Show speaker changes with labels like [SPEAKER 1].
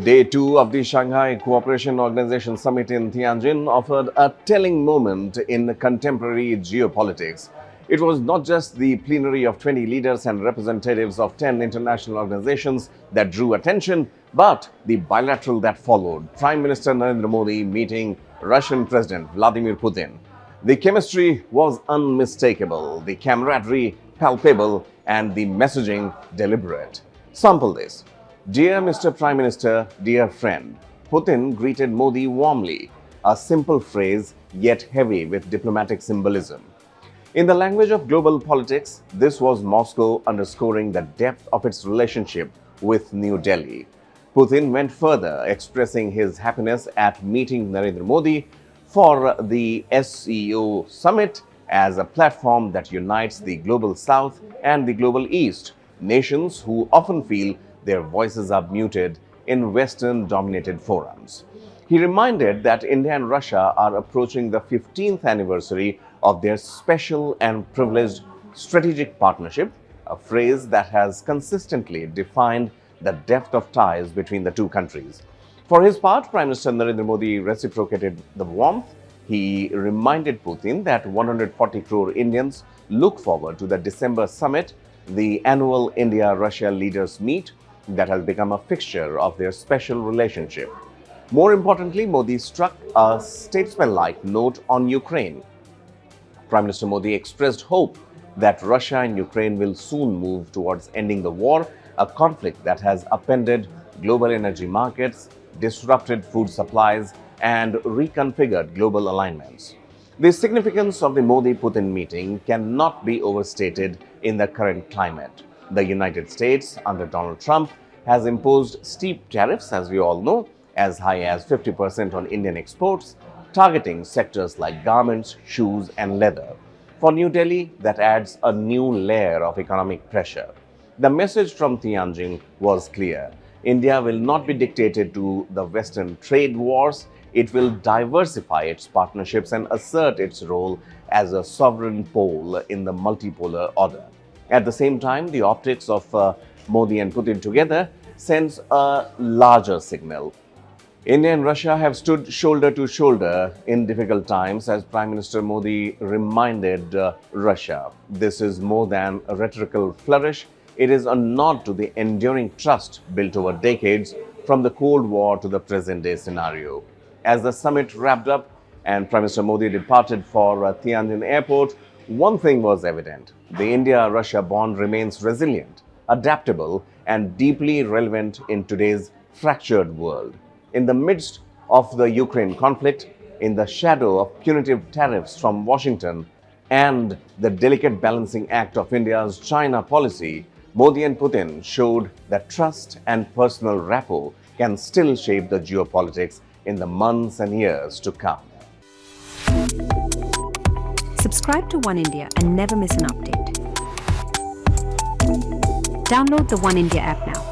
[SPEAKER 1] Day 2 of the Shanghai Cooperation Organization summit in Tianjin offered a telling moment in contemporary geopolitics. It was not just the plenary of 20 leaders and representatives of 10 international organizations that drew attention, but the bilateral that followed. Prime Minister Narendra Modi meeting Russian President Vladimir Putin. The chemistry was unmistakable, the camaraderie palpable, and the messaging deliberate. Sample this. Dear Mr. Prime Minister, dear friend, Putin greeted Modi warmly, a simple phrase yet heavy with diplomatic symbolism. In the language of global politics, this was Moscow underscoring the depth of its relationship with New Delhi. Putin went further, expressing his happiness at meeting Narendra Modi for the SCO summit as a platform that unites the global south and the global east, nations who often feel their voices are muted in Western-dominated forums. He reminded that India and Russia are approaching the 15th anniversary of their special and privileged strategic partnership, a phrase that has consistently defined the depth of ties between the two countries. For his part, Prime Minister Narendra Modi reciprocated the warmth. He reminded Putin that 140 crore Indians look forward to the December summit, the annual India-Russia leaders meet that has become a fixture of their special relationship. More importantly, Modi struck a statesmanlike note on Ukraine. Prime Minister Modi expressed hope that Russia and Ukraine will soon move towards ending the war, a conflict that has upended global energy markets, disrupted food supplies, and reconfigured global alignments. The significance of the Modi-Putin meeting cannot be overstated in the current climate. The United States, under Donald Trump, has imposed steep tariffs, as we all know, as high as 50% on Indian exports, targeting sectors like garments, shoes, and leather. For New Delhi, that adds a new layer of economic pressure. The message from Tianjin was clear. India will not be dictated to the Western trade wars. It will diversify its partnerships and assert its role as a sovereign pole in the multipolar order. At the same time, the optics of Modi and Putin together sends a larger signal. India and Russia have stood shoulder to shoulder in difficult times, as Prime Minister Modi reminded Russia. This is more than a rhetorical flourish. It is a nod to the enduring trust built over decades from the Cold War to the present-day scenario. As the summit wrapped up and Prime Minister Modi departed for Tianjin airport, one thing was evident. The India-Russia bond remains resilient, adaptable, and deeply relevant in today's fractured world. In the midst of the Ukraine conflict, in the shadow of punitive tariffs from Washington, and the delicate balancing act of India's China policy, Modi and Putin showed that trust and personal rapport can still shape the geopolitics in the months and years to come.
[SPEAKER 2] Subscribe to One India and never miss an update. Download the One India app now.